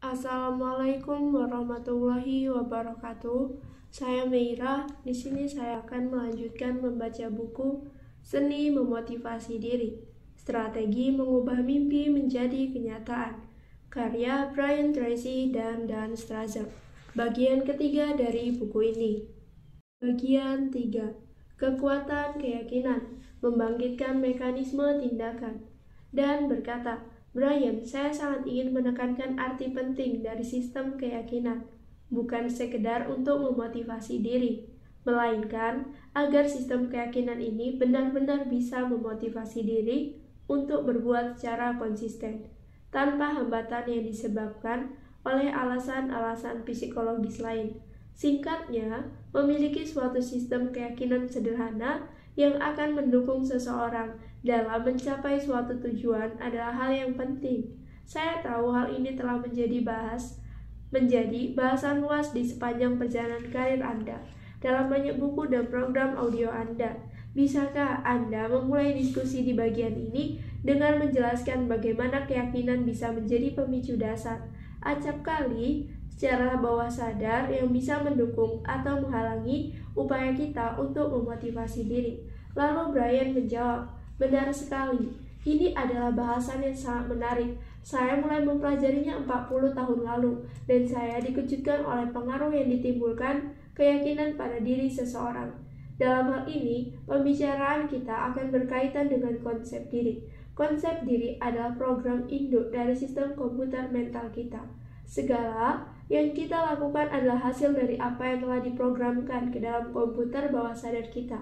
Assalamualaikum warahmatullahi wabarakatuh. Saya Meira. Di sini saya akan melanjutkan membaca buku Seni Memotivasi Diri, Strategi Mengubah Mimpi Menjadi Kenyataan, karya Brian Tracy dan Dan Strazer. Bagian ketiga dari buku ini. Bagian 3. Kekuatan keyakinan, membangkitkan mekanisme tindakan. Dan berkata, Brian, saya sangat ingin menekankan arti penting dari sistem keyakinan, bukan sekedar untuk memotivasi diri, melainkan agar sistem keyakinan ini benar-benar bisa memotivasi diri untuk berbuat secara konsisten, tanpa hambatan yang disebabkan oleh alasan-alasan psikologis lain. Singkatnya, memiliki suatu sistem keyakinan sederhana yang akan mendukung seseorang dalam mencapai suatu tujuan adalah hal yang penting. Saya tahu hal ini telah menjadi bahasan luas di sepanjang perjalanan karir Anda, dalam banyak buku dan program audio Anda. Bisakah Anda memulai diskusi di bagian ini dengan menjelaskan bagaimana keyakinan bisa menjadi pemicu dasar, acap kali, secara bawah sadar yang bisa mendukung atau menghalangi upaya kita untuk memotivasi diri? Lalu Brian menjawab, benar sekali, ini adalah bahasan yang sangat menarik. Saya mulai mempelajarinya 40 tahun lalu, dan saya dikejutkan oleh pengaruh yang ditimbulkan keyakinan pada diri seseorang. Dalam hal ini, pembicaraan kita akan berkaitan dengan konsep diri. Konsep diri adalah program induk dari sistem komputer mental kita. Segala yang kita lakukan adalah hasil dari apa yang telah diprogramkan ke dalam komputer bawah sadar kita.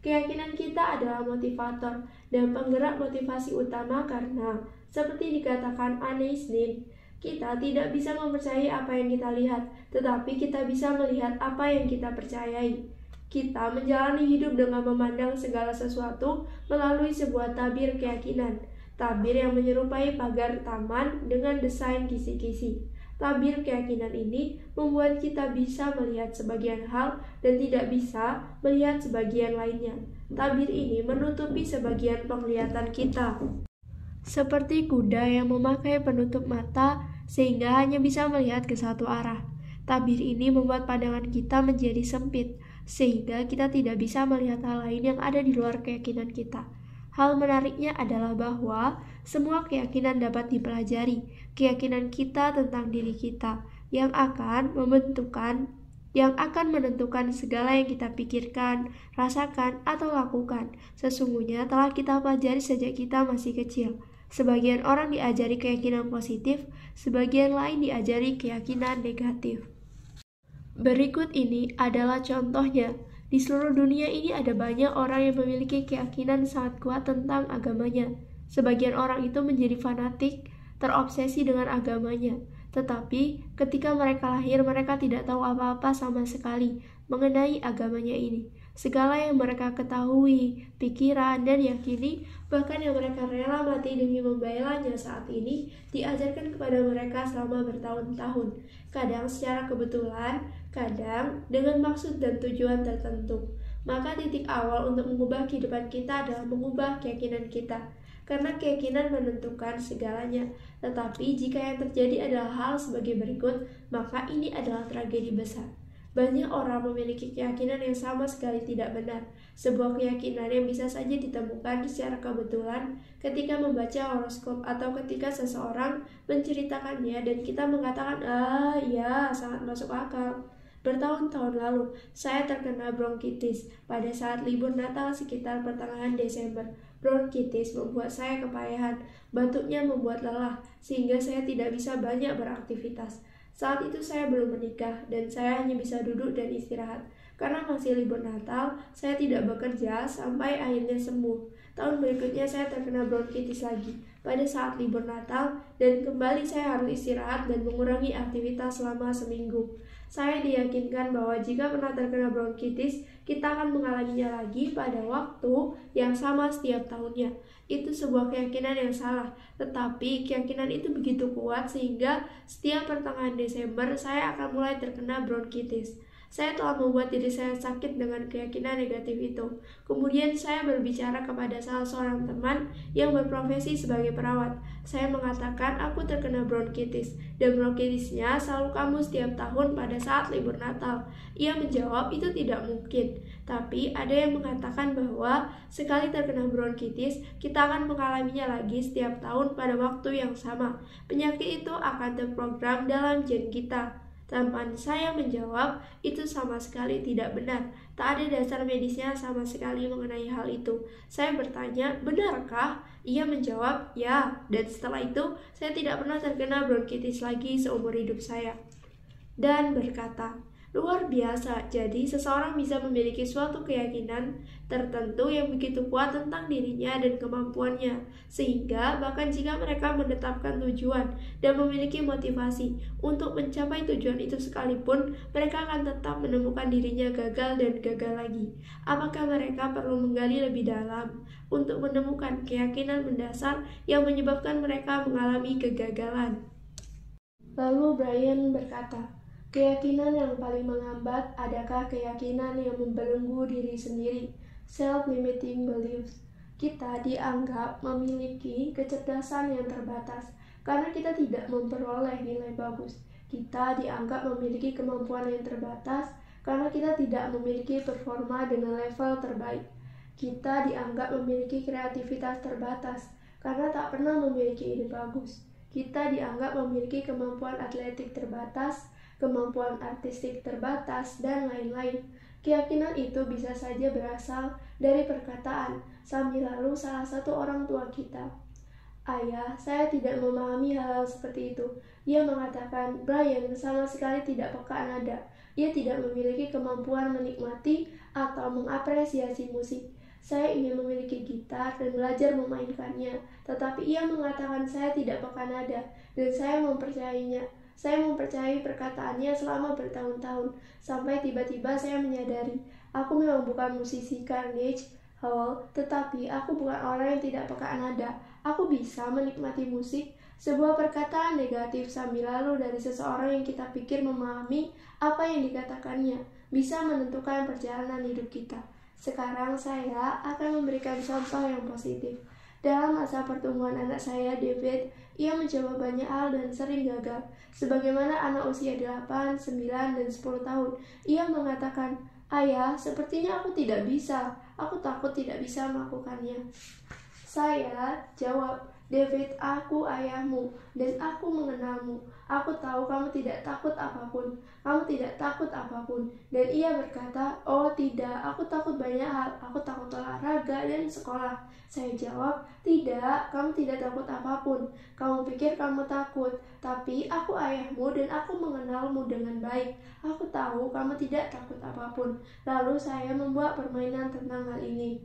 Keyakinan kita adalah motivator dan penggerak motivasi utama karena, seperti dikatakan Anne Nin, kita tidak bisa mempercayai apa yang kita lihat, tetapi kita bisa melihat apa yang kita percayai. Kita menjalani hidup dengan memandang segala sesuatu melalui sebuah tabir keyakinan, tabir yang menyerupai pagar taman dengan desain kisi-kisi. Tabir keyakinan ini membuat kita bisa melihat sebagian hal dan tidak bisa melihat sebagian lainnya. Tabir ini menutupi sebagian penglihatan kita, seperti kuda yang memakai penutup mata sehingga hanya bisa melihat ke satu arah. Tabir ini membuat pandangan kita menjadi sempit, sehingga kita tidak bisa melihat hal lain yang ada di luar keyakinan kita. Hal menariknya adalah bahwa semua keyakinan dapat dipelajari. Keyakinan kita tentang diri kita yang akan menentukan segala yang kita pikirkan, rasakan, atau lakukan. Sesungguhnya telah kita pelajari sejak kita masih kecil. Sebagian orang diajari keyakinan positif, sebagian lain diajari keyakinan negatif. Berikut ini adalah contohnya. Di seluruh dunia ini ada banyak orang yang memiliki keyakinan sangat kuat tentang agamanya. Sebagian orang itu menjadi fanatik, terobsesi dengan agamanya. Tetapi ketika mereka lahir, mereka tidak tahu apa-apa sama sekali mengenai agamanya ini. Segala yang mereka ketahui, pikiran, dan yakini, bahkan yang mereka rela mati demi membelanya saat ini, diajarkan kepada mereka selama bertahun-tahun. Kadang secara kebetulan, kadang dengan maksud dan tujuan tertentu. Maka titik awal untuk mengubah kehidupan kita adalah mengubah keyakinan kita. Karena keyakinan menentukan segalanya. Tetapi jika yang terjadi adalah hal sebagai berikut, maka ini adalah tragedi besar. Banyak orang memiliki keyakinan yang sama sekali tidak benar. Sebuah keyakinan yang bisa saja ditemukan secara kebetulan ketika membaca horoskop atau ketika seseorang menceritakannya dan kita mengatakan, ya, sangat masuk akal. Bertahun-tahun lalu, saya terkena bronkitis pada saat libur Natal sekitar pertengahan Desember. Bronkitis membuat saya kepayahan, batuknya membuat lelah, sehingga saya tidak bisa banyak beraktivitas. Saat itu saya belum menikah dan saya hanya bisa duduk dan istirahat. Karena masih libur Natal, saya tidak bekerja sampai akhirnya sembuh. Tahun berikutnya saya terkena bronkitis lagi pada saat libur Natal dan kembali saya harus istirahat dan mengurangi aktivitas selama seminggu. Saya diyakinkan bahwa jika pernah terkena bronkitis, kita akan mengalaminya lagi pada waktu yang sama setiap tahunnya. Itu sebuah keyakinan yang salah, tetapi keyakinan itu begitu kuat sehingga setiap pertengahan Desember saya akan mulai terkena bronkitis. saya telah membuat diri saya sakit dengan keyakinan negatif itu. Kemudian saya berbicara kepada salah seorang teman yang berprofesi sebagai perawat. Saya mengatakan aku terkena bronkitis, dan bronkitisnya selalu kambuh setiap tahun pada saat libur Natal. Ia menjawab itu tidak mungkin, tapi ada yang mengatakan bahwa sekali terkena bronkitis, kita akan mengalaminya lagi setiap tahun pada waktu yang sama. Penyakit itu akan terprogram dalam gen kita. Teman saya menjawab, itu sama sekali tidak benar. Tak ada dasar medisnya sama sekali mengenai hal itu. Saya bertanya, benarkah? Ia menjawab, ya. Dan setelah itu, saya tidak pernah terkena bronkitis lagi seumur hidup saya. Dan berkata, luar biasa, jadi seseorang bisa memiliki suatu keyakinan tertentu yang begitu kuat tentang dirinya dan kemampuannya, sehingga bahkan jika mereka menetapkan tujuan dan memiliki motivasi untuk mencapai tujuan itu sekalipun, mereka akan tetap menemukan dirinya gagal dan gagal lagi. Apakah mereka perlu menggali lebih dalam untuk menemukan keyakinan mendasar yang menyebabkan mereka mengalami kegagalan? Lalu Brian berkata, keyakinan yang paling menghambat adakah keyakinan yang membelenggu diri sendiri, self-limiting beliefs. Kita dianggap memiliki kecerdasan yang terbatas karena kita tidak memperoleh nilai bagus. Kita dianggap memiliki kemampuan yang terbatas karena kita tidak memiliki performa dengan level terbaik. Kita dianggap memiliki kreativitas terbatas karena tak pernah memiliki ide bagus. Kita dianggap memiliki kemampuan atletik terbatas, kemampuan artistik terbatas, dan lain-lain. Keyakinan itu bisa saja berasal dari perkataan sambil lalu salah satu orang tua kita. Ayah, saya tidak memahami hal-hal seperti itu. Ia mengatakan, Brian sama sekali tidak peka nada. Ia tidak memiliki kemampuan menikmati atau mengapresiasi musik. Saya ingin memiliki gitar dan belajar memainkannya, tetapi ia mengatakan saya tidak peka nada, dan saya mempercayainya. Saya mempercayai perkataannya selama bertahun-tahun, sampai tiba-tiba saya menyadari, aku memang bukan musisi Carnegie Hall, tetapi aku bukan orang yang tidak peka nada. Aku bisa menikmati musik, sebuah perkataan negatif sambil lalu dari seseorang yang kita pikir memahami apa yang dikatakannya, bisa menentukan perjalanan hidup kita. Sekarang saya akan memberikan contoh yang positif. Dalam masa pertumbuhan anak saya, David, ia mencoba banyak hal dan sering gagal. Sebagaimana anak usia 8, 9, dan 10 tahun, ia mengatakan, Ayah, sepertinya aku tidak bisa. Aku takut tidak bisa melakukannya. Saya jawab, David, aku ayahmu, dan aku mengenalmu. Aku tahu kamu tidak takut apapun. Kamu tidak takut apapun. Dan ia berkata, oh tidak, aku takut banyak hal. Aku takut olahraga dan sekolah. Saya jawab, tidak, kamu tidak takut apapun. Kamu pikir kamu takut, tapi aku ayahmu dan aku mengenalmu dengan baik. Aku tahu kamu tidak takut apapun. Lalu saya membuat permainan tentang hal ini.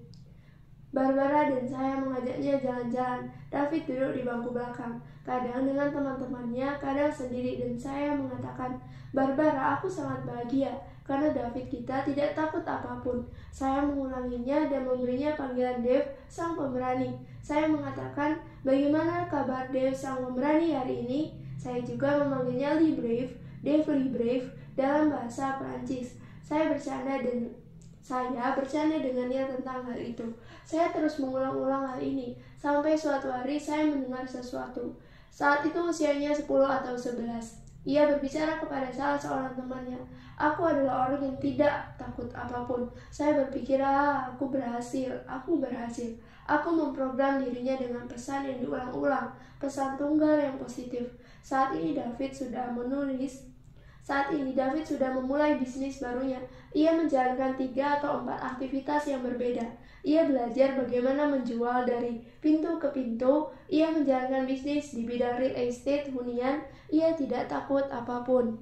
Barbara dan saya mengajaknya jalan-jalan. David duduk di bangku belakang, kadang dengan teman-temannya, kadang sendiri, dan saya mengatakan, Barbara, aku sangat bahagia, karena David kita tidak takut apapun. Saya mengulanginya dan memberinya panggilan Dave, sang pemberani. Saya mengatakan, bagaimana kabar Dave, sang pemberani hari ini? Saya juga memanggilnya Lee Brave, Dave Lee Brave, dalam bahasa Perancis. Saya bercanda dengannya tentang hal itu. Saya terus mengulang-ulang hal ini, sampai suatu hari saya mendengar sesuatu. Saat itu usianya 10 atau 11. Ia berbicara kepada salah seorang temannya. Aku adalah orang yang tidak takut apapun. Saya berpikir, aku berhasil. Aku memprogram dirinya dengan pesan yang diulang-ulang, pesan tunggal yang positif. Saat ini David sudah memulai bisnis barunya. Ia menjalankan 3 atau 4 aktivitas yang berbeda. Ia belajar bagaimana menjual dari pintu ke pintu. Ia menjalankan bisnis di bidang real estate, hunian. Ia tidak takut apapun.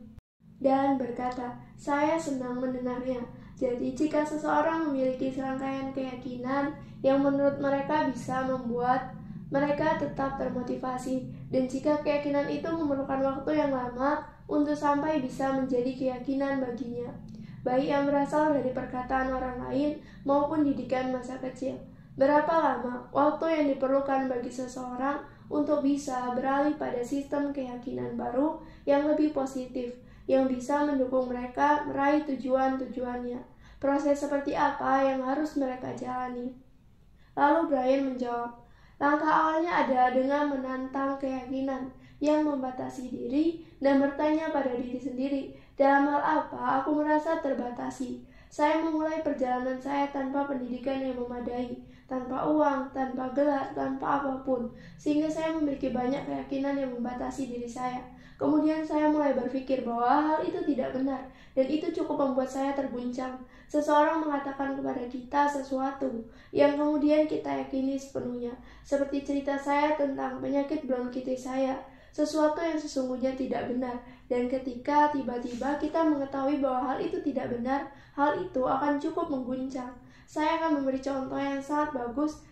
Dan berkata, saya senang mendengarnya. Jadi jika seseorang memiliki serangkaian keyakinan yang menurut mereka bisa membuat mereka tetap termotivasi, dan jika keyakinan itu memerlukan waktu yang lama untuk sampai bisa menjadi keyakinan baginya, baik yang berasal dari perkataan orang lain maupun didikan masa kecil. Berapa lama waktu yang diperlukan bagi seseorang untuk bisa beralih pada sistem keyakinan baru yang lebih positif, yang bisa mendukung mereka meraih tujuan-tujuannya. Proses seperti apa yang harus mereka jalani? Lalu Brian menjawab, langkah awalnya adalah dengan menantang keyakinan yang membatasi diri dan bertanya pada diri sendiri, dalam hal apa aku merasa terbatasi? Saya memulai perjalanan saya tanpa pendidikan yang memadai, tanpa uang, tanpa gelar, tanpa apapun, sehingga saya memiliki banyak keyakinan yang membatasi diri saya. Kemudian saya mulai berpikir bahwa hal itu tidak benar, dan itu cukup membuat saya terguncang. Seseorang mengatakan kepada kita sesuatu yang kemudian kita yakini sepenuhnya, seperti cerita saya tentang penyakit bronkitis saya, sesuatu yang sesungguhnya tidak benar. Dan ketika tiba-tiba kita mengetahui bahwa hal itu tidak benar, hal itu akan cukup mengguncang. Saya akan memberi contoh yang sangat bagus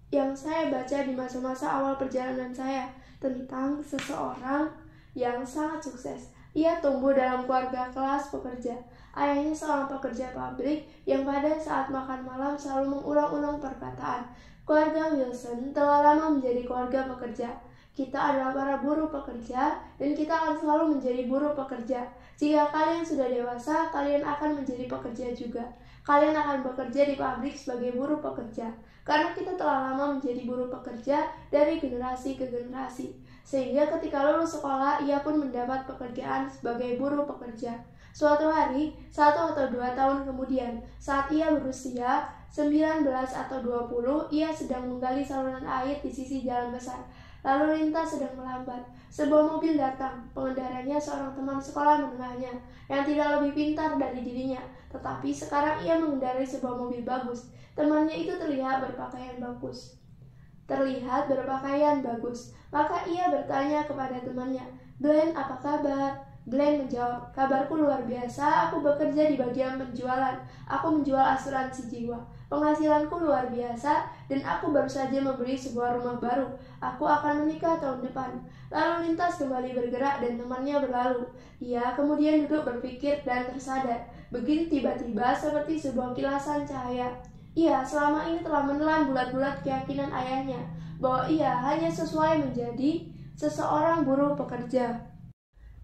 yang saya baca di masa-masa awal perjalanan saya tentang seseorang yang sangat sukses. Ia tumbuh dalam keluarga kelas pekerja. Ayahnya seorang pekerja pabrik yang pada saat makan malam selalu mengulang-ulang perkataan, keluarga Wilson telah lama menjadi keluarga pekerja. Kita adalah para buruh pekerja, dan kita akan selalu menjadi buruh pekerja. Jika kalian sudah dewasa, kalian akan menjadi pekerja juga. Kalian akan bekerja di pabrik sebagai buruh pekerja, karena kita telah lama menjadi buruh pekerja dari generasi ke generasi. Sehingga ketika lulus sekolah, ia pun mendapat pekerjaan sebagai buruh pekerja. Suatu hari, 1 atau 2 tahun kemudian, saat ia berusia 19 atau 20, ia sedang menggali saluran air di sisi jalan besar. Lalu lintas sedang melambat. Sebuah mobil datang. Pengendaranya seorang teman sekolah menengahnya yang tidak lebih pintar dari dirinya, tetapi sekarang ia mengendarai sebuah mobil bagus. Temannya itu terlihat berpakaian bagus. Maka ia bertanya kepada temannya, "Glenn, apa kabar?" Glenn menjawab, "Kabarku luar biasa, aku bekerja di bagian penjualan. Aku menjual asuransi jiwa. Penghasilanku luar biasa, dan aku baru saja membeli sebuah rumah baru. Aku akan menikah tahun depan." Lalu lintas kembali bergerak dan temannya berlalu. Ia kemudian duduk berpikir dan tersadar. Begitu tiba-tiba seperti sebuah kilasan cahaya. Ia selama ini telah menelan bulat-bulat keyakinan ayahnya bahwa ia hanya sesuai menjadi seseorang buruh pekerja.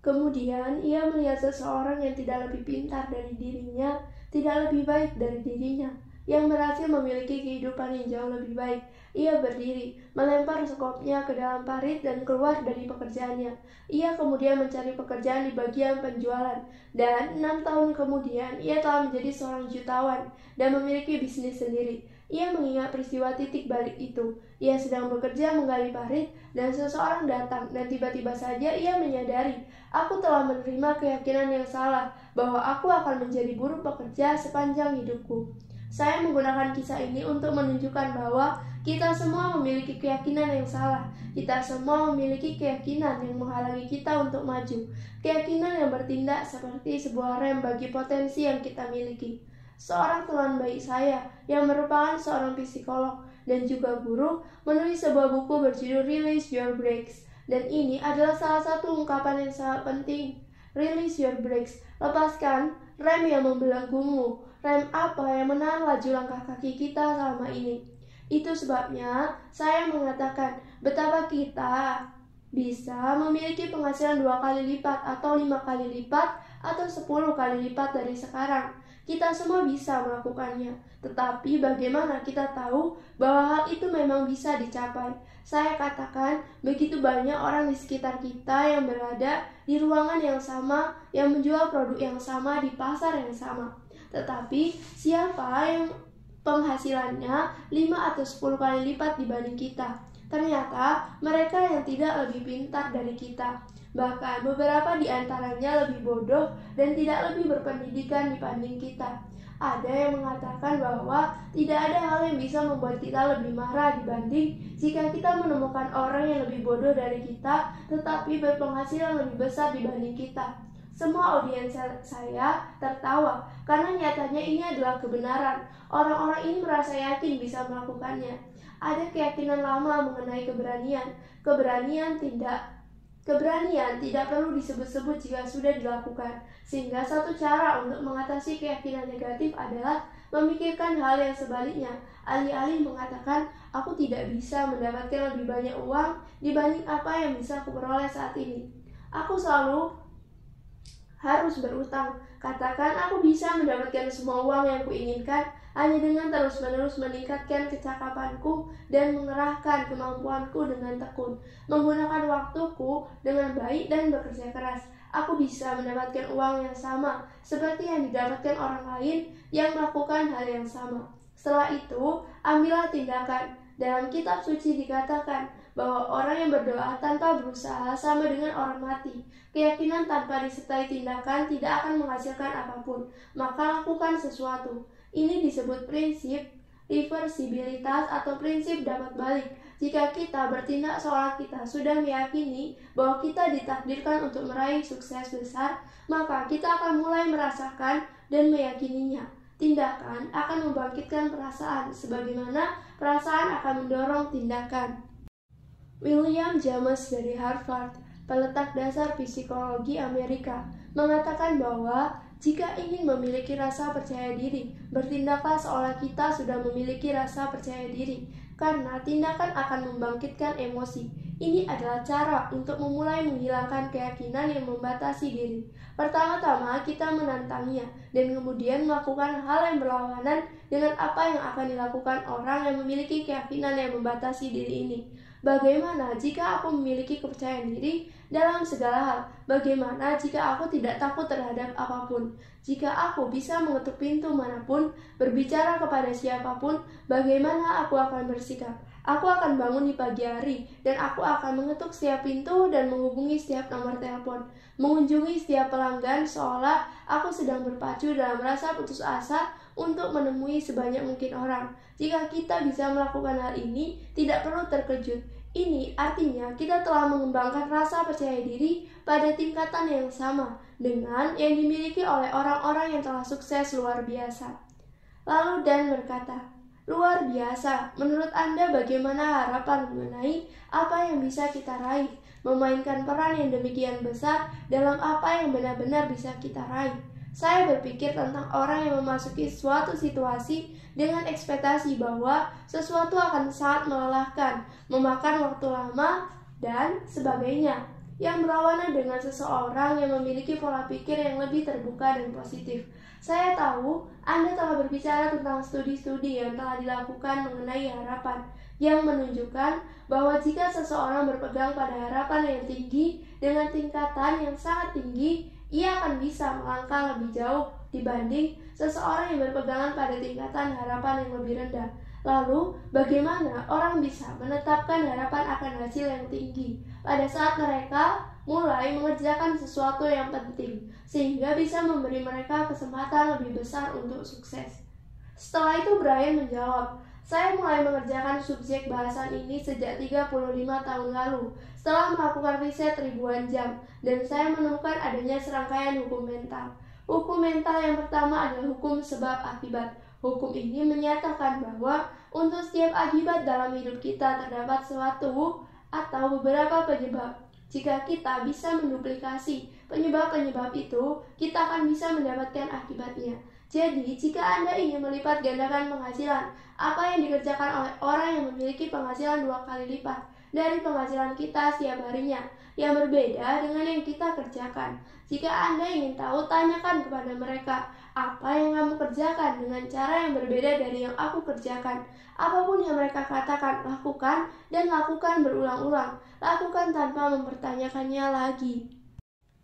Kemudian ia melihat seseorang yang tidak lebih pintar dari dirinya, tidak lebih baik dari dirinya, yang berhasil memiliki kehidupan yang jauh lebih baik. Ia berdiri, melempar sekopnya ke dalam parit dan keluar dari pekerjaannya. Ia kemudian mencari pekerjaan di bagian penjualan, dan 6 tahun kemudian ia telah menjadi seorang jutawan dan memiliki bisnis sendiri. Ia mengingat peristiwa titik balik itu. Ia sedang bekerja menggali parit, dan seseorang datang, dan tiba-tiba saja ia menyadari, aku telah menerima keyakinan yang salah, bahwa aku akan menjadi buruh pekerja sepanjang hidupku. Saya menggunakan kisah ini untuk menunjukkan bahwa kita semua memiliki keyakinan yang salah. Kita semua memiliki keyakinan yang menghalangi kita untuk maju. Keyakinan yang bertindak seperti sebuah rem bagi potensi yang kita miliki. Seorang teman baik saya, yang merupakan seorang psikolog dan juga guru, menulis sebuah buku berjudul Release Your Brakes. Dan ini adalah salah satu ungkapan yang sangat penting. Release your brakes. Lepaskan rem yang membelenggumu. Rem apa yang menahan laju langkah kaki kita selama ini. Itu sebabnya saya mengatakan betapa kita bisa memiliki penghasilan 2 kali lipat atau 5 kali lipat atau 10 kali lipat dari sekarang. Kita semua bisa melakukannya, tetapi bagaimana kita tahu bahwa hal itu memang bisa dicapai? Saya katakan, begitu banyak orang di sekitar kita yang berada di ruangan yang sama, yang menjual produk yang sama di pasar yang sama. Tetapi, siapa yang penghasilannya 5 atau 10 kali lipat dibanding kita? Ternyata, mereka yang tidak lebih pintar dari kita. Bahkan beberapa di antaranya lebih bodoh dan tidak lebih berpendidikan dibanding kita. Ada yang mengatakan bahwa tidak ada hal yang bisa membuat kita lebih marah dibanding jika kita menemukan orang yang lebih bodoh dari kita tetapi berpenghasilan lebih besar dibanding kita. Semua audiens saya tertawa karena nyatanya ini adalah kebenaran. Orang-orang ini merasa yakin bisa melakukannya. Ada keyakinan lama mengenai keberanian. Keberanian tidak perlu disebut-sebut jika sudah dilakukan, sehingga satu cara untuk mengatasi keyakinan negatif adalah memikirkan hal yang sebaliknya. Alih-alih mengatakan, aku tidak bisa mendapatkan lebih banyak uang dibanding apa yang bisa aku peroleh saat ini. Aku selalu harus berutang. Katakan aku bisa mendapatkan semua uang yang kuinginkan hanya dengan terus-menerus meningkatkan kecakapanku dan mengerahkan kemampuanku dengan tekun, menggunakan waktuku dengan baik dan bekerja keras. Aku bisa mendapatkan uang yang sama seperti yang didapatkan orang lain yang melakukan hal yang sama. Setelah itu, ambillah tindakan. Dalam kitab suci dikatakan bahwa orang yang berdoa tanpa berusaha sama dengan orang mati. Keyakinan tanpa disertai tindakan tidak akan menghasilkan apapun. Maka lakukan sesuatu. Ini disebut prinsip reversibilitas atau prinsip dapat balik. Jika kita bertindak seolah kita sudah meyakini bahwa kita ditakdirkan untuk meraih sukses besar, maka kita akan mulai merasakan dan meyakininya. Tindakan akan membangkitkan perasaan, sebagaimana perasaan akan mendorong tindakan. William James dari Harvard, peletak dasar psikologi Amerika, mengatakan bahwa jika ingin memiliki rasa percaya diri, bertindaklah seolah kita sudah memiliki rasa percaya diri, karena tindakan akan membangkitkan emosi. Ini adalah cara untuk memulai menghilangkan keyakinan yang membatasi diri. Pertama-tama kita menantangnya, dan kemudian melakukan hal yang berlawanan dengan apa yang akan dilakukan orang yang memiliki keyakinan yang membatasi diri ini. Bagaimana jika aku memiliki kepercayaan diri dalam segala hal? Bagaimana jika aku tidak takut terhadap apapun? Jika aku bisa mengetuk pintu manapun, berbicara kepada siapapun, bagaimana aku akan bersikap? Aku akan bangun di pagi hari, dan aku akan mengetuk setiap pintu dan menghubungi setiap nomor telepon, mengunjungi setiap pelanggan seolah aku sedang berpacu dalam rasa putus asa untuk menemui sebanyak mungkin orang. Jika kita bisa melakukan hal ini, tidak perlu terkejut. Ini artinya kita telah mengembangkan rasa percaya diri pada tingkatan yang sama dengan yang dimiliki oleh orang-orang yang telah sukses luar biasa. Lalu Dan berkata, luar biasa, menurut Anda bagaimana harapan mengenai apa yang bisa kita raih, memainkan peran yang demikian besar dalam apa yang benar-benar bisa kita raih? Saya berpikir tentang orang yang memasuki suatu situasi dengan ekspektasi bahwa sesuatu akan sangat melelahkan, memakan waktu lama, dan sebagainya, yang berlawanan dengan seseorang yang memiliki pola pikir yang lebih terbuka dan positif. Saya tahu Anda telah berbicara tentang studi-studi yang telah dilakukan mengenai harapan, yang menunjukkan bahwa jika seseorang berpegang pada harapan yang tinggi dengan tingkatan yang sangat tinggi, ia akan bisa melangkah lebih jauh dibanding seseorang yang berpegangan pada tingkatan harapan yang lebih rendah. Lalu, bagaimana orang bisa menetapkan harapan akan hasil yang tinggi pada saat mereka mulai mengerjakan sesuatu yang penting, sehingga bisa memberi mereka kesempatan lebih besar untuk sukses? Setelah itu Brian menjawab, saya mulai mengerjakan subjek bahasan ini sejak 35 tahun lalu, setelah melakukan riset ribuan jam, dan saya menemukan adanya serangkaian hukum mental. Hukum mental yang pertama adalah hukum sebab akibat. Hukum ini menyatakan bahwa untuk setiap akibat dalam hidup kita terdapat suatu atau beberapa penyebab. Jika kita bisa menduplikasi penyebab-penyebab itu, kita akan bisa mendapatkan akibatnya. Jadi, jika Anda ingin melipat gandakan penghasilan, apa yang dikerjakan oleh orang yang memiliki penghasilan 2 kali lipat dari penghasilan kita setiap harinya, yang berbeda dengan yang kita kerjakan. Jika Anda ingin tahu, tanyakan kepada mereka, apa yang kamu kerjakan dengan cara yang berbeda dari yang aku kerjakan. Apapun yang mereka katakan, lakukan dan lakukan berulang-ulang. Lakukan tanpa mempertanyakannya lagi.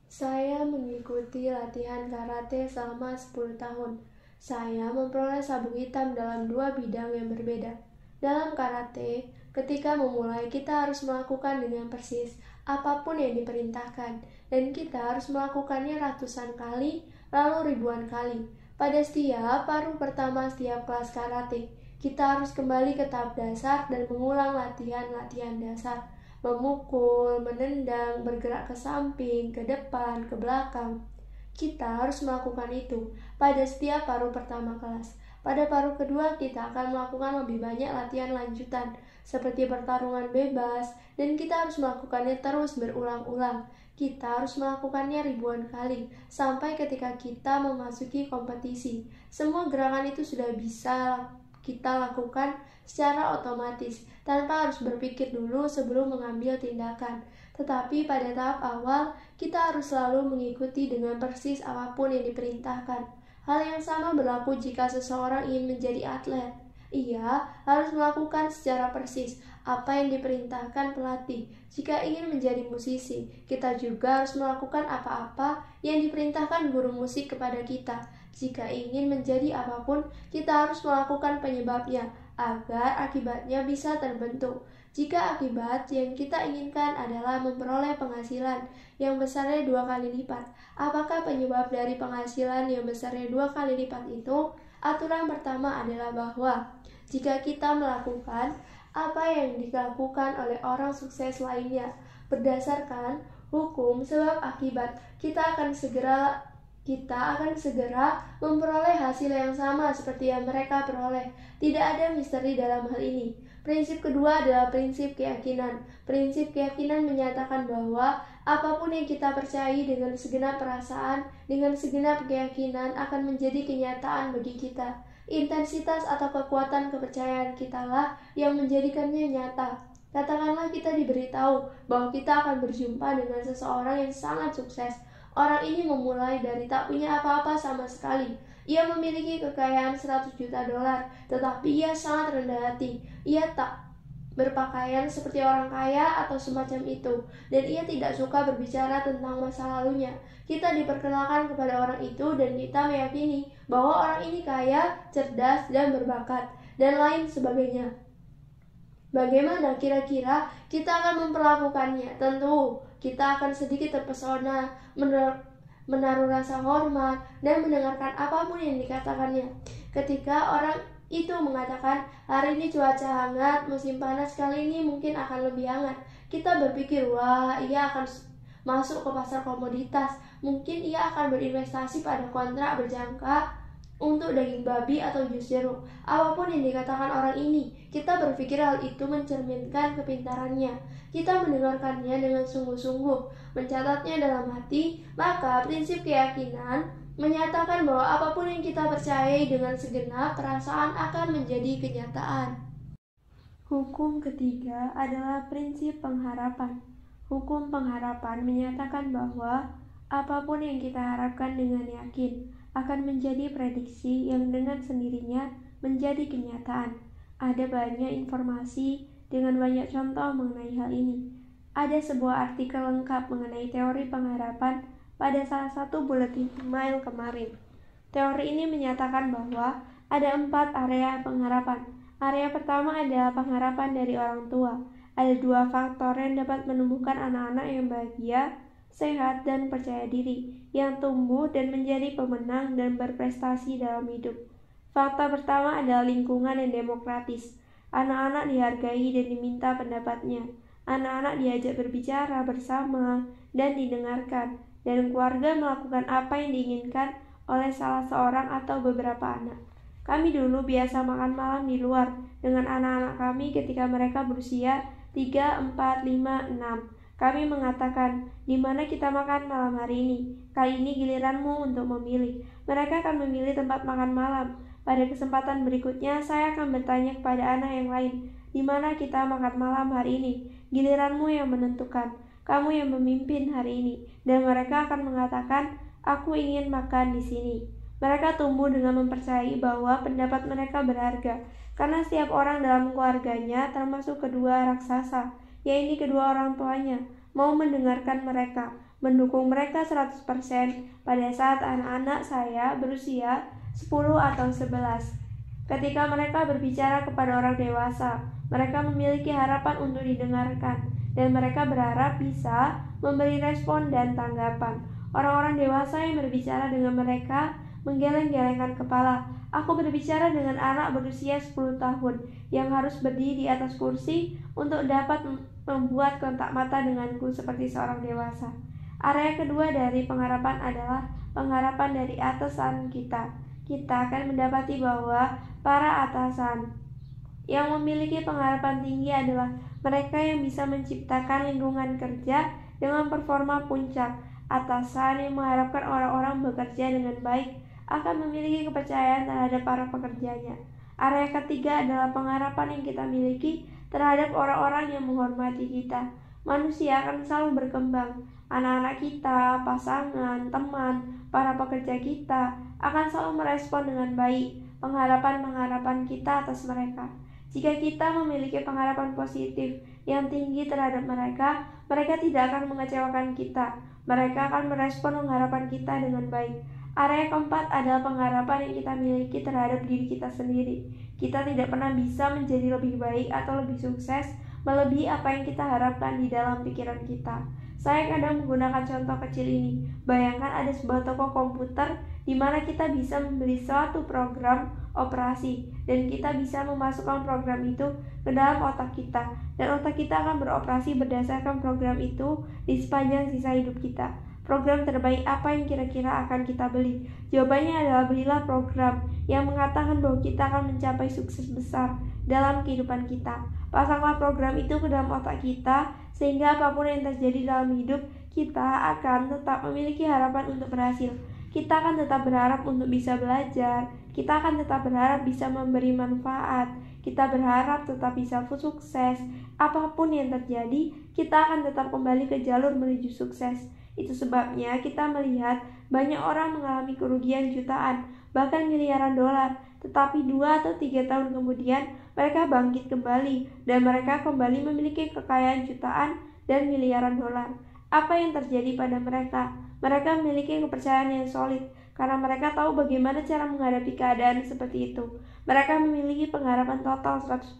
Saya mengikuti latihan karate selama 10 tahun. Saya memperoleh sabuk hitam dalam 2 bidang yang berbeda. Dalam karate, ketika memulai kita harus melakukan dengan persis apapun yang diperintahkan, dan kita harus melakukannya ratusan kali, lalu ribuan kali. Pada setiap paruh pertama setiap kelas karate, kita harus kembali ke tahap dasar dan mengulang latihan-latihan dasar. Memukul, menendang, bergerak ke samping, ke depan, ke belakang. Kita harus melakukan itu pada setiap paruh pertama kelas. Pada paruh kedua, kita akan melakukan lebih banyak latihan lanjutan, seperti pertarungan bebas, dan kita harus melakukannya terus berulang-ulang. Kita harus melakukannya ribuan kali, sampai ketika kita memasuki kompetisi. Semua gerakan itu sudah bisa kita lakukan secara otomatis, tanpa harus berpikir dulu sebelum mengambil tindakan. Tetapi pada tahap awal, kita harus selalu mengikuti dengan persis apapun yang diperintahkan. Hal yang sama berlaku jika seseorang ingin menjadi atlet. Ia harus melakukan secara persis apa yang diperintahkan pelatih. Jika ingin menjadi musisi, kita juga harus melakukan apa-apa yang diperintahkan guru musik kepada kita. Jika ingin menjadi apapun, kita harus melakukan penyebabnya agar akibatnya bisa terbentuk. Jika akibat yang kita inginkan adalah memperoleh penghasilan yang besarnya 2 kali lipat, apakah penyebab dari penghasilan yang besarnya 2 kali lipat itu? Aturan pertama adalah bahwa jika kita melakukan apa yang dilakukan oleh orang sukses lainnya berdasarkan hukum sebab akibat, kita akan segera memperoleh hasil yang sama seperti yang mereka peroleh. Tidak ada misteri dalam hal ini. Prinsip kedua adalah prinsip keyakinan. Prinsip keyakinan menyatakan bahwa apapun yang kita percayai dengan segenap perasaan, dengan segenap keyakinan akan menjadi kenyataan bagi kita. Intensitas atau kekuatan kepercayaan kitalah yang menjadikannya nyata. Katakanlah kita diberitahu bahwa kita akan berjumpa dengan seseorang yang sangat sukses. Orang ini memulai dari tak punya apa-apa sama sekali. Ia memiliki kekayaan 100 juta dolar, tetapi ia sangat rendah hati. Ia tak berpakaian seperti orang kaya atau semacam itu, dan ia tidak suka berbicara tentang masa lalunya. Kita diperkenalkan kepada orang itu dan kita meyakini bahwa orang ini kaya, cerdas, dan berbakat, dan lain sebagainya. Bagaimana kira-kira kita akan memperlakukannya? Tentu, kita akan sedikit terpesona, menaruh rasa hormat, dan mendengarkan apapun yang dikatakannya. Ketika orang itu mengatakan, hari ini cuaca hangat, musim panas kali ini mungkin akan lebih hangat, kita berpikir, wah, ia akan masuk ke pasar komoditas. Mungkin ia akan berinvestasi pada kontrak berjangka untuk daging babi atau jus jeruk. Apapun yang dikatakan orang ini, kita berpikir hal itu mencerminkan kepintarannya. Kita mendengarkannya dengan sungguh-sungguh, mencatatnya dalam hati. Maka prinsip keyakinan menyatakan bahwa apapun yang kita percayai dengan segenap perasaan akan menjadi kenyataan. Hukum ketiga adalah prinsip pengharapan. Hukum pengharapan menyatakan bahwa apapun yang kita harapkan dengan yakin akan menjadi prediksi yang dengan sendirinya menjadi kenyataan. Ada banyak informasi dengan banyak contoh mengenai hal ini. Ada sebuah artikel lengkap mengenai teori pengharapan pada salah satu buletin email kemarin. Teori ini menyatakan bahwa ada 4 area pengharapan. Area pertama adalah pengharapan dari orang tua. Ada 2 faktor yang dapat menumbuhkan anak-anak yang bahagia, sehat, dan percaya diri, yang tumbuh dan menjadi pemenang dan berprestasi dalam hidup. Fakta pertama adalah lingkungan yang demokratis. Anak-anak dihargai dan diminta pendapatnya. Anak-anak diajak berbicara bersama dan didengarkan, dan keluarga melakukan apa yang diinginkan oleh salah seorang atau beberapa anak. Kami dulu biasa makan malam di luar dengan anak-anak kami ketika mereka berusia 3, 4, 5, 6. Kami mengatakan, di mana kita makan malam hari ini? Kali ini giliranmu untuk memilih. Mereka akan memilih tempat makan malam. Pada kesempatan berikutnya, saya akan bertanya kepada anak yang lain, di mana kita makan malam hari ini? Giliranmu yang menentukan. Kamu yang memimpin hari ini. Dan mereka akan mengatakan, aku ingin makan di sini. Mereka tumbuh dengan mempercayai bahwa pendapat mereka berharga, karena setiap orang dalam keluarganya, termasuk kedua raksasa, yaitu kedua orang tuanya, mau mendengarkan mereka, mendukung mereka 100% pada saat anak-anak saya berusia 10 atau 11. Ketika mereka berbicara kepada orang dewasa, mereka memiliki harapan untuk didengarkan, dan mereka berharap bisa memberi respon dan tanggapan. Orang-orang dewasa yang berbicara dengan mereka menggeleng-gelengkan kepala. Aku berbicara dengan anak berusia 10 tahun yang harus berdiri di atas kursi untuk dapat membuat kontak mata denganku seperti seorang dewasa. Area kedua dari pengharapan adalah pengharapan dari atasan kita. Kita akan mendapati bahwa para atasan yang memiliki pengharapan tinggi adalah mereka yang bisa menciptakan lingkungan kerja dengan performa puncak. Atasan yang mengharapkan orang-orang bekerja dengan baik akan memiliki kepercayaan terhadap para pekerjanya. Area ketiga adalah pengharapan yang kita miliki terhadap orang-orang yang menghormati kita. manusia akan selalu berkembang. Anak-anak kita, pasangan, teman, para pekerja kita akan selalu merespon dengan baik pengharapan-pengharapan kita atas mereka. Jika kita memiliki pengharapan positif yang tinggi terhadap mereka, mereka tidak akan mengecewakan kita. Mereka akan merespon pengharapan kita dengan baik. Area keempat adalah pengharapan yang kita miliki terhadap diri kita sendiri. Kita tidak pernah bisa menjadi lebih baik atau lebih sukses melebihi apa yang kita harapkan di dalam pikiran kita. Saya kadang menggunakan contoh kecil ini. Bayangkan ada sebuah toko komputer di mana kita bisa membeli suatu program operasi dan kita bisa memasukkan program itu ke dalam otak kita, dan otak kita akan beroperasi berdasarkan program itu di sepanjang sisa hidup kita. Program terbaik apa yang kira-kira akan kita beli? Jawabannya adalah belilah program yang mengatakan bahwa kita akan mencapai sukses besar dalam kehidupan kita. Pasanglah program itu ke dalam otak kita, sehingga apapun yang terjadi dalam hidup, kita akan tetap memiliki harapan untuk berhasil. Kita akan tetap berharap untuk bisa belajar, kita akan tetap berharap bisa memberi manfaat, kita berharap tetap bisa sukses. Apapun yang terjadi, kita akan tetap kembali ke jalur menuju sukses. Itu sebabnya kita melihat banyak orang mengalami kerugian jutaan, bahkan miliaran dolar, tetapi 2 atau 3 tahun kemudian mereka bangkit kembali dan mereka kembali memiliki kekayaan jutaan dan miliaran dolar. Apa yang terjadi pada mereka? Mereka memiliki kepercayaan yang solid karena mereka tahu bagaimana cara menghadapi keadaan seperti itu. Mereka memiliki pengharapan total 100%,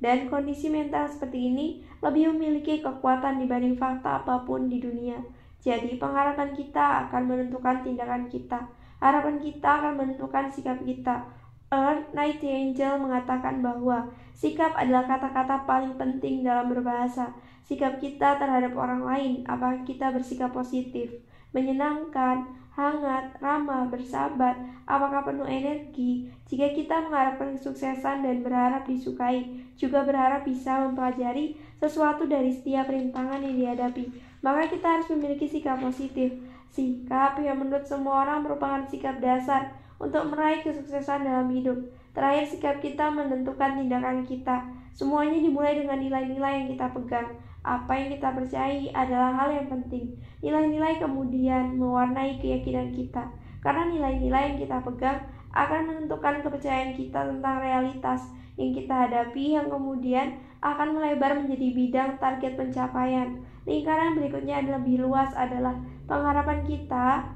dan kondisi mental seperti ini lebih memiliki kekuatan dibanding fakta apapun di dunia. Jadi pengharapan kita akan menentukan tindakan kita. Harapan kita akan menentukan sikap kita. Earl Nightingale mengatakan bahwa sikap adalah kata-kata paling penting dalam berbahasa. Sikap kita terhadap orang lain, apakah kita bersikap positif, menyenangkan, hangat, ramah, bersahabat, apakah penuh energi. Jika kita mengharapkan kesuksesan dan berharap disukai, juga berharap bisa mempelajari sesuatu dari setiap rintangan yang dihadapi, maka kita harus memiliki sikap positif. Sikap yang menurut semua orang merupakan sikap dasar untuk meraih kesuksesan dalam hidup. Terakhir, sikap kita menentukan tindakan kita. Semuanya dimulai dengan nilai-nilai yang kita pegang. Apa yang kita percayai adalah hal yang penting. Nilai-nilai kemudian mewarnai keyakinan kita. Karena nilai-nilai yang kita pegang akan menentukan kepercayaan kita tentang realitas yang kita hadapi, yang kemudian akan melebar menjadi bidang target pencapaian. Lingkaran berikutnya adalah lebih luas, adalah pengharapan kita.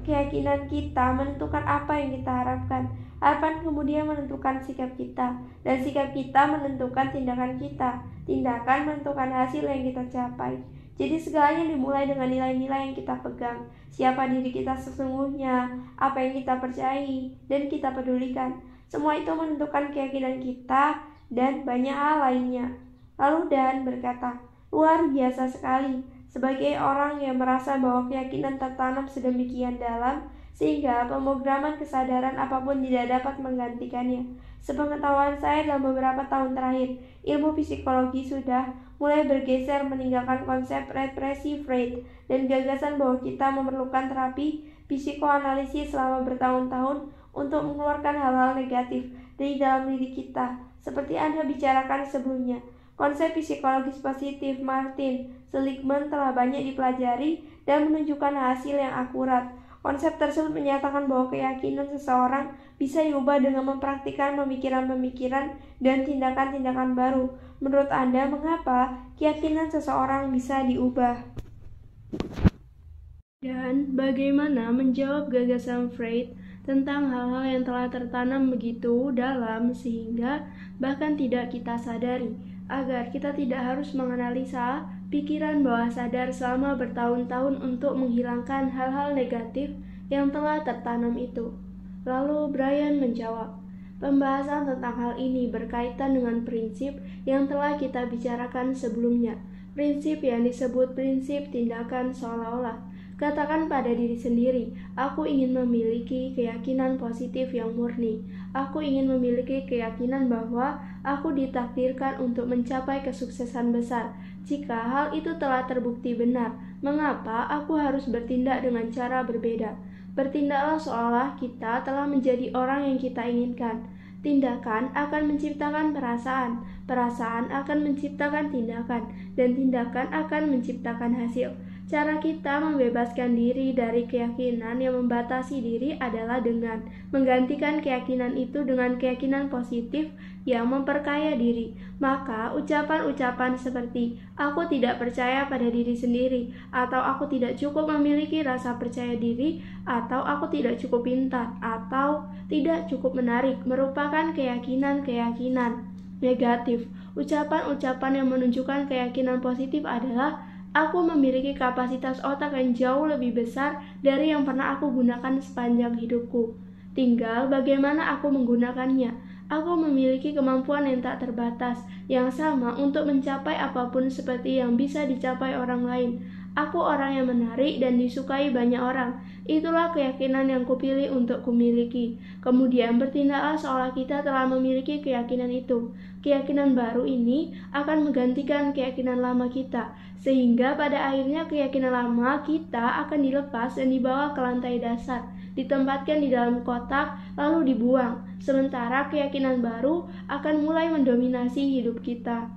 Keyakinan kita menentukan apa yang kita harapkan. Harapan kemudian menentukan sikap kita, dan sikap kita menentukan tindakan kita. Tindakan menentukan hasil yang kita capai. Jadi segalanya dimulai dengan nilai-nilai yang kita pegang. Siapa diri kita sesungguhnya, apa yang kita percayai, dan kita pedulikan. Semua itu menentukan keyakinan kita dan banyak hal lainnya. Lalu Dan berkata, luar biasa sekali. Sebagai orang yang merasa bahwa keyakinan tertanam sedemikian dalam, sehingga pemrograman kesadaran apapun tidak dapat menggantikannya. Sepengetahuan saya dalam beberapa tahun terakhir, ilmu psikologi sudah mulai bergeser meninggalkan konsep represi Freud dan gagasan bahwa kita memerlukan terapi psikoanalisis selama bertahun-tahun untuk mengeluarkan hal-hal negatif dari dalam diri kita, seperti Anda bicarakan sebelumnya. Konsep psikologis positif Martin Seligman telah banyak dipelajari dan menunjukkan hasil yang akurat. Konsep tersebut menyatakan bahwa keyakinan seseorang bisa diubah dengan mempraktikkan pemikiran-pemikiran dan tindakan-tindakan baru. Menurut Anda, mengapa keyakinan seseorang bisa diubah? Dan bagaimana menjawab gagasan Freud tentang hal-hal yang telah tertanam begitu dalam sehingga bahkan tidak kita sadari, agar kita tidak harus menganalisa pikiran bawah sadar selama bertahun-tahun untuk menghilangkan hal-hal negatif yang telah tertanam itu. Lalu Brian menjawab, pembahasan tentang hal ini berkaitan dengan prinsip yang telah kita bicarakan sebelumnya. Prinsip yang disebut prinsip tindakan seolah-olah. Katakan pada diri sendiri, aku ingin memiliki keyakinan positif yang murni. Aku ingin memiliki keyakinan bahwa aku ditakdirkan untuk mencapai kesuksesan besar. Jika hal itu telah terbukti benar, mengapa aku harus bertindak dengan cara berbeda? Bertindaklah seolah kita telah menjadi orang yang kita inginkan. Tindakan akan menciptakan perasaan, perasaan akan menciptakan tindakan, dan tindakan akan menciptakan hasil. Cara kita membebaskan diri dari keyakinan yang membatasi diri adalah dengan menggantikan keyakinan itu dengan keyakinan positif yang memperkaya diri. Maka ucapan-ucapan seperti "aku tidak percaya pada diri sendiri" atau "aku tidak cukup memiliki rasa percaya diri" atau "aku tidak cukup pintar" atau "tidak cukup menarik" merupakan keyakinan-keyakinan negatif. Ucapan-ucapan yang menunjukkan keyakinan positif adalah "aku memiliki kapasitas otak yang jauh lebih besar dari yang pernah aku gunakan sepanjang hidupku. Tinggal bagaimana aku menggunakannya. Aku memiliki kemampuan yang tak terbatas, yang sama untuk mencapai apapun seperti yang bisa dicapai orang lain. Aku orang yang menarik dan disukai banyak orang. Itulah keyakinan yang kupilih untuk kumiliki." Kemudian bertindaklah seolah kita telah memiliki keyakinan itu. Keyakinan baru ini akan menggantikan keyakinan lama kita, sehingga pada akhirnya keyakinan lama kita akan dilepas dan dibawa ke lantai dasar, ditempatkan di dalam kotak, lalu dibuang. Sementara keyakinan baru akan mulai mendominasi hidup kita.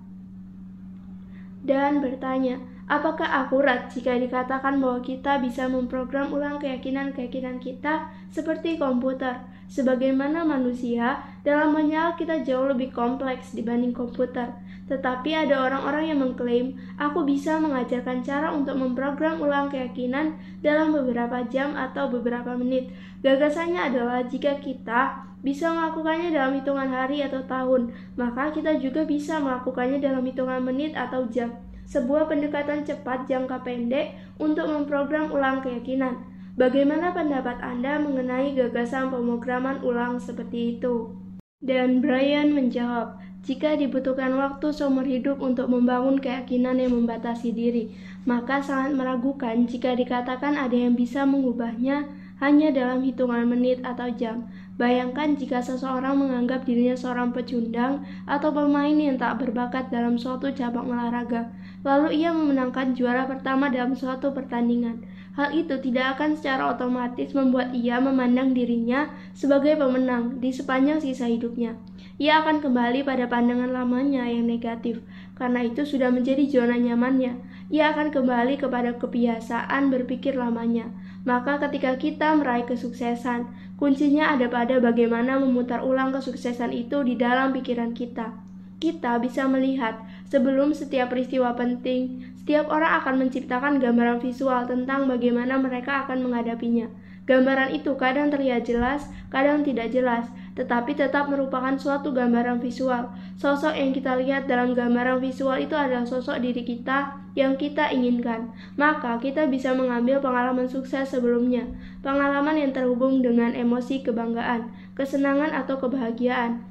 Dan bertanya, apakah akurat jika dikatakan bahwa kita bisa memprogram ulang keyakinan-keyakinan kita seperti komputer? Sebagaimana manusia, dalam banyak hal kita jauh lebih kompleks dibanding komputer. Tetapi ada orang-orang yang mengklaim, "Aku bisa mengajarkan cara untuk memprogram ulang keyakinan dalam beberapa jam atau beberapa menit." Gagasannya adalah jika kita bisa melakukannya dalam hitungan hari atau tahun, maka kita juga bisa melakukannya dalam hitungan menit atau jam. Sebuah pendekatan cepat jangka pendek untuk memprogram ulang keyakinan. Bagaimana pendapat Anda mengenai gagasan pemrograman ulang seperti itu? Dan Brian menjawab, jika dibutuhkan waktu seumur hidup untuk membangun keyakinan yang membatasi diri, maka sangat meragukan jika dikatakan ada yang bisa mengubahnya hanya dalam hitungan menit atau jam. Bayangkan jika seseorang menganggap dirinya seorang pecundang atau pemain yang tak berbakat dalam suatu cabang olahraga, lalu ia memenangkan juara pertama dalam suatu pertandingan. Hal itu tidak akan secara otomatis membuat ia memandang dirinya sebagai pemenang di sepanjang sisa hidupnya. Ia akan kembali pada pandangan lamanya yang negatif, karena itu sudah menjadi zona nyamannya. Ia akan kembali kepada kebiasaan berpikir lamanya. Maka ketika kita meraih kesuksesan, kuncinya ada pada bagaimana memutar ulang kesuksesan itu di dalam pikiran kita. Kita bisa melihat sebelum setiap peristiwa penting, setiap orang akan menciptakan gambaran visual tentang bagaimana mereka akan menghadapinya. Gambaran itu kadang terlihat jelas, kadang tidak jelas, tetapi tetap merupakan suatu gambaran visual. Sosok yang kita lihat dalam gambaran visual itu adalah sosok diri kita yang kita inginkan. Maka kita bisa mengambil pengalaman sukses sebelumnya, pengalaman yang terhubung dengan emosi kebanggaan, kesenangan atau kebahagiaan.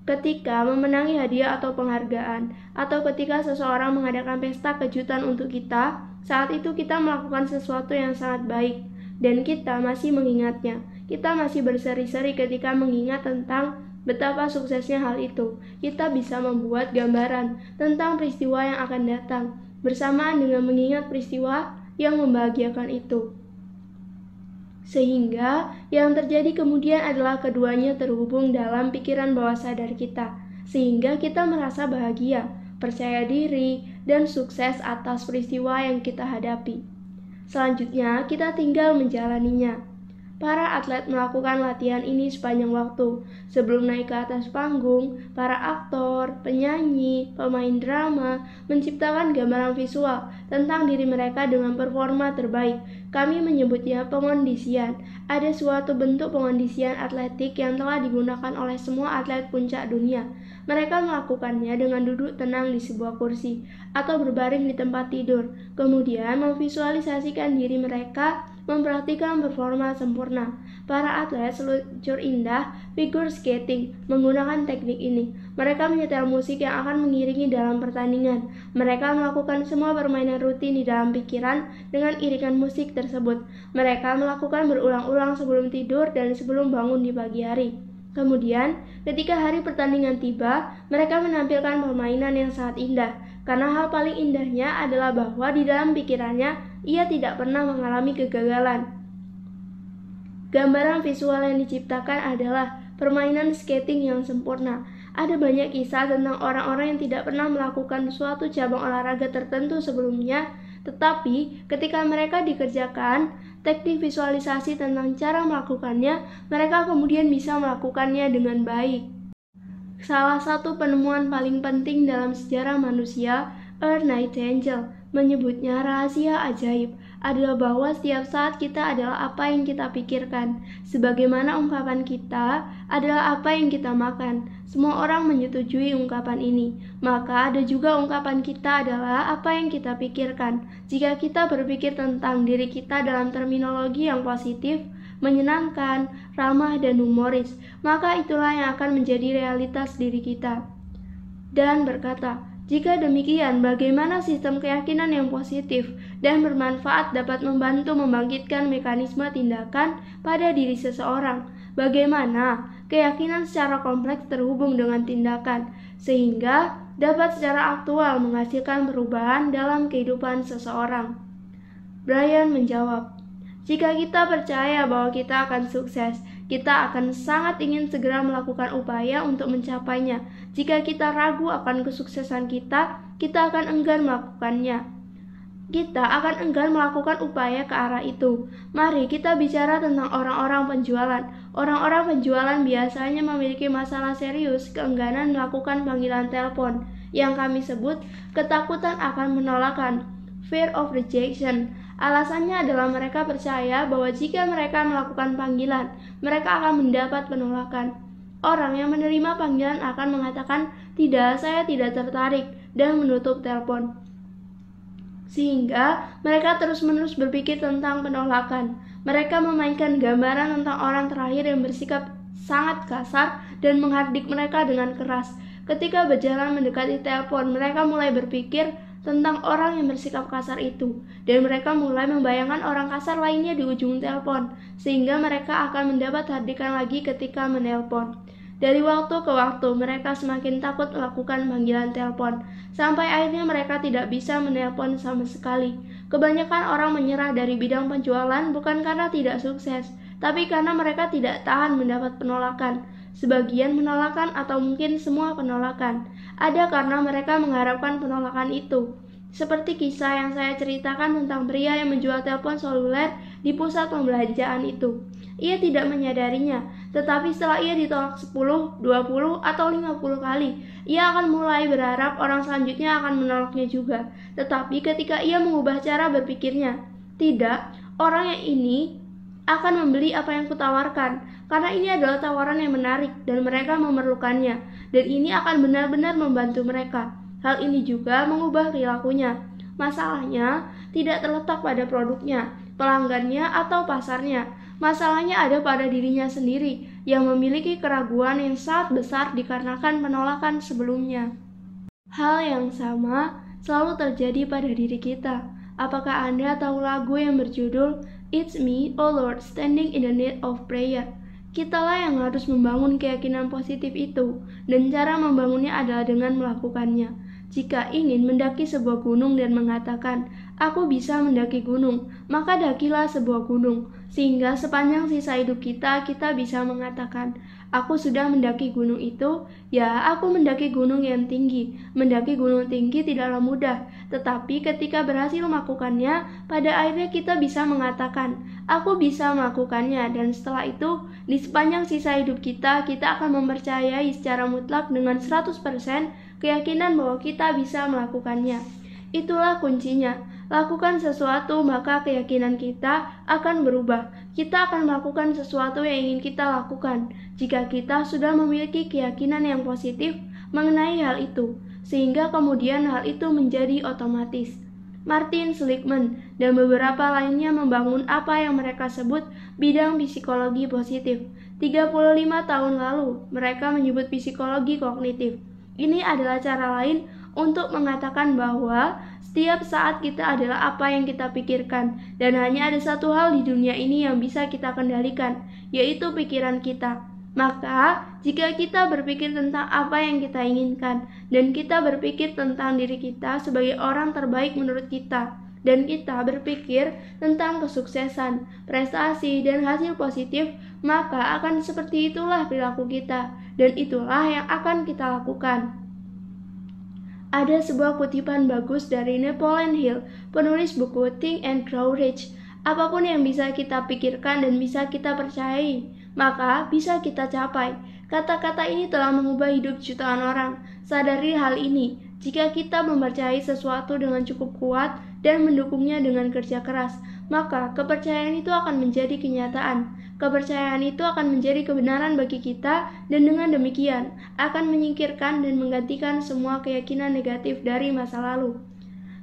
Ketika memenangi hadiah atau penghargaan, atau ketika seseorang mengadakan pesta kejutan untuk kita, saat itu kita melakukan sesuatu yang sangat baik, dan kita masih mengingatnya. Kita masih berseri-seri ketika mengingat tentang betapa suksesnya hal itu. Kita bisa membuat gambaran tentang peristiwa yang akan datang, bersamaan dengan mengingat peristiwa yang membahagiakan itu. Sehingga yang terjadi kemudian adalah keduanya terhubung dalam pikiran bawah sadar kita, sehingga kita merasa bahagia, percaya diri, dan sukses atas peristiwa yang kita hadapi. Selanjutnya, kita tinggal menjalaninya. Para atlet melakukan latihan ini sepanjang waktu. Sebelum naik ke atas panggung, para aktor, penyanyi, pemain drama menciptakan gambaran visual tentang diri mereka dengan performa terbaik. Kami menyebutnya pengondisian. Ada suatu bentuk pengondisian atletik yang telah digunakan oleh semua atlet puncak dunia. Mereka melakukannya dengan duduk tenang di sebuah kursi atau berbaring di tempat tidur, kemudian memvisualisasikan diri mereka mempraktikkan performa sempurna. Para atlet seluncur indah figure skating menggunakan teknik ini. Mereka menyetel musik yang akan mengiringi dalam pertandingan. Mereka melakukan semua permainan rutin di dalam pikiran dengan iringan musik tersebut. Mereka melakukan berulang-ulang sebelum tidur dan sebelum bangun di pagi hari. Kemudian, ketika hari pertandingan tiba, mereka menampilkan permainan yang sangat indah. Karena hal paling indahnya adalah bahwa di dalam pikirannya, ia tidak pernah mengalami kegagalan. Gambaran visual yang diciptakan adalah permainan skating yang sempurna. Ada banyak kisah tentang orang-orang yang tidak pernah melakukan suatu cabang olahraga tertentu sebelumnya, tetapi ketika mereka dikerjakan teknik visualisasi tentang cara melakukannya, mereka kemudian bisa melakukannya dengan baik. Salah satu penemuan paling penting dalam sejarah manusia, Earl Nightingale, menyebutnya rahasia ajaib adalah bahwa setiap saat kita adalah apa yang kita pikirkan, sebagaimana ungkapan kita adalah apa yang kita makan. Semua orang menyetujui ungkapan ini, maka ada juga ungkapan kita adalah apa yang kita pikirkan. Jika kita berpikir tentang diri kita dalam terminologi yang positif, menyenangkan, ramah, dan humoris, maka itulah yang akan menjadi realitas diri kita. Dan berkata, jika demikian, bagaimana sistem keyakinan yang positif dan bermanfaat dapat membantu membangkitkan mekanisme tindakan pada diri seseorang? Bagaimana keyakinan secara kompleks terhubung dengan tindakan, sehingga dapat secara aktual menghasilkan perubahan dalam kehidupan seseorang? Brian menjawab, jika kita percaya bahwa kita akan sukses, kita akan sangat ingin segera melakukan upaya untuk mencapainya. Jika kita ragu akan kesuksesan kita akan enggan melakukannya. Kita akan enggan melakukan upaya ke arah itu. Mari kita bicara tentang orang-orang penjualan. Orang-orang penjualan biasanya memiliki masalah serius keengganan melakukan panggilan telepon, yang kami sebut ketakutan akan penolakan, fear of rejection. Alasannya adalah mereka percaya bahwa jika mereka melakukan panggilan, mereka akan mendapat penolakan. Orang yang menerima panggilan akan mengatakan, "Tidak, saya tidak tertarik," dan menutup telepon. Sehingga mereka terus-menerus berpikir tentang penolakan. Mereka memainkan gambaran tentang orang terakhir yang bersikap sangat kasar dan menghardik mereka dengan keras. Ketika berjalan mendekati telepon, mereka mulai berpikir tentang orang yang bersikap kasar itu, dan mereka mulai membayangkan orang kasar lainnya di ujung telepon, sehingga mereka akan mendapat hardikan lagi ketika menelpon. Dari waktu ke waktu, mereka semakin takut melakukan panggilan telepon, sampai akhirnya mereka tidak bisa menelpon sama sekali. Kebanyakan orang menyerah dari bidang penjualan bukan karena tidak sukses, tapi karena mereka tidak tahan mendapat penolakan. Sebagian penolakan atau mungkin semua penolakan ada karena mereka mengharapkan penolakan itu. Seperti kisah yang saya ceritakan tentang pria yang menjual telepon seluler di pusat pembelanjaan itu. Ia tidak menyadarinya, tetapi setelah ia ditolak 10, 20, atau 50 kali, ia akan mulai berharap orang selanjutnya akan menolaknya juga. Tetapi ketika ia mengubah cara berpikirnya, tidak, orang yang ini akan membeli apa yang kutawarkan, karena ini adalah tawaran yang menarik dan mereka memerlukannya, dan ini akan benar-benar membantu mereka. Hal ini juga mengubah perilakunya. Masalahnya tidak terletak pada produknya, pelanggannya, atau pasarnya. Masalahnya ada pada dirinya sendiri yang memiliki keraguan yang sangat besar dikarenakan penolakan sebelumnya. Hal yang sama selalu terjadi pada diri kita. Apakah Anda tahu lagu yang berjudul It's Me, Oh Lord, Standing in the Need of Prayer? Kitalah yang harus membangun keyakinan positif itu, dan cara membangunnya adalah dengan melakukannya. Jika ingin mendaki sebuah gunung dan mengatakan, "Aku bisa mendaki gunung," maka dakilah sebuah gunung, sehingga sepanjang sisa hidup kita bisa mengatakan, "Aku sudah mendaki gunung itu, ya aku mendaki gunung yang tinggi." Mendaki gunung tinggi tidaklah mudah, tetapi ketika berhasil melakukannya, pada akhirnya kita bisa mengatakan, "Aku bisa melakukannya," dan setelah itu, di sepanjang sisa hidup kita akan mempercayai secara mutlak dengan 100% keyakinan bahwa kita bisa melakukannya. Itulah kuncinya. Lakukan sesuatu, maka keyakinan kita akan berubah. Kita akan melakukan sesuatu yang ingin kita lakukan jika kita sudah memiliki keyakinan yang positif mengenai hal itu, sehingga kemudian hal itu menjadi otomatis. Martin Seligman dan beberapa lainnya membangun apa yang mereka sebut bidang psikologi positif. 35 tahun lalu, mereka menyebut psikologi kognitif. Ini adalah cara lain untuk mengatakan bahwa setiap saat kita adalah apa yang kita pikirkan, dan hanya ada satu hal di dunia ini yang bisa kita kendalikan, yaitu pikiran kita. Maka, jika kita berpikir tentang apa yang kita inginkan, dan kita berpikir tentang diri kita sebagai orang terbaik menurut kita, dan kita berpikir tentang kesuksesan, prestasi, dan hasil positif, maka akan seperti itulah perilaku kita, dan itulah yang akan kita lakukan. Ada sebuah kutipan bagus dari Napoleon Hill, penulis buku Think and Grow Rich. Apapun yang bisa kita pikirkan dan bisa kita percayai, maka bisa kita capai. Kata-kata ini telah mengubah hidup jutaan orang. Sadari hal ini, jika kita mempercayai sesuatu dengan cukup kuat dan mendukungnya dengan kerja keras, maka kepercayaan itu akan menjadi kenyataan. Kepercayaan itu akan menjadi kebenaran bagi kita, dan dengan demikian akan menyingkirkan dan menggantikan semua keyakinan negatif dari masa lalu.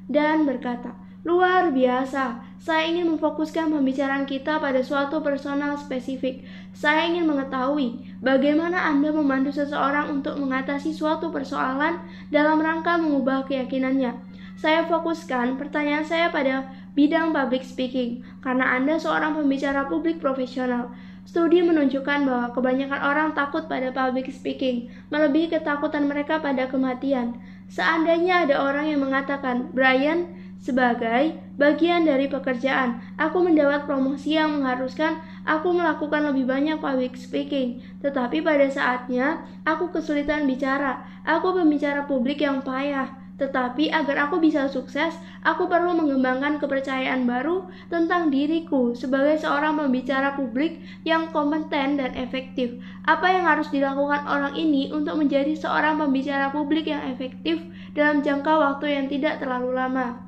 Dan berkata, luar biasa, saya ingin memfokuskan pembicaraan kita pada suatu personal spesifik. Saya ingin mengetahui bagaimana Anda membantu seseorang untuk mengatasi suatu persoalan dalam rangka mengubah keyakinannya. Saya fokuskan pertanyaan saya pada bidang public speaking, karena Anda seorang pembicara publik profesional. Studi menunjukkan bahwa kebanyakan orang takut pada public speaking, melebihi ketakutan mereka pada kematian. Seandainya ada orang yang mengatakan, Brian, sebagai bagian dari pekerjaan, aku mendapat promosi yang mengharuskan aku melakukan lebih banyak public speaking, tetapi pada saatnya aku kesulitan bicara. Aku pembicara publik yang payah. Tetapi agar aku bisa sukses, aku perlu mengembangkan kepercayaan baru tentang diriku sebagai seorang pembicara publik yang kompeten dan efektif. Apa yang harus dilakukan orang ini untuk menjadi seorang pembicara publik yang efektif dalam jangka waktu yang tidak terlalu lama?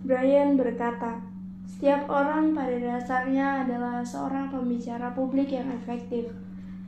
Brian berkata, setiap orang pada dasarnya adalah seorang pembicara publik yang efektif.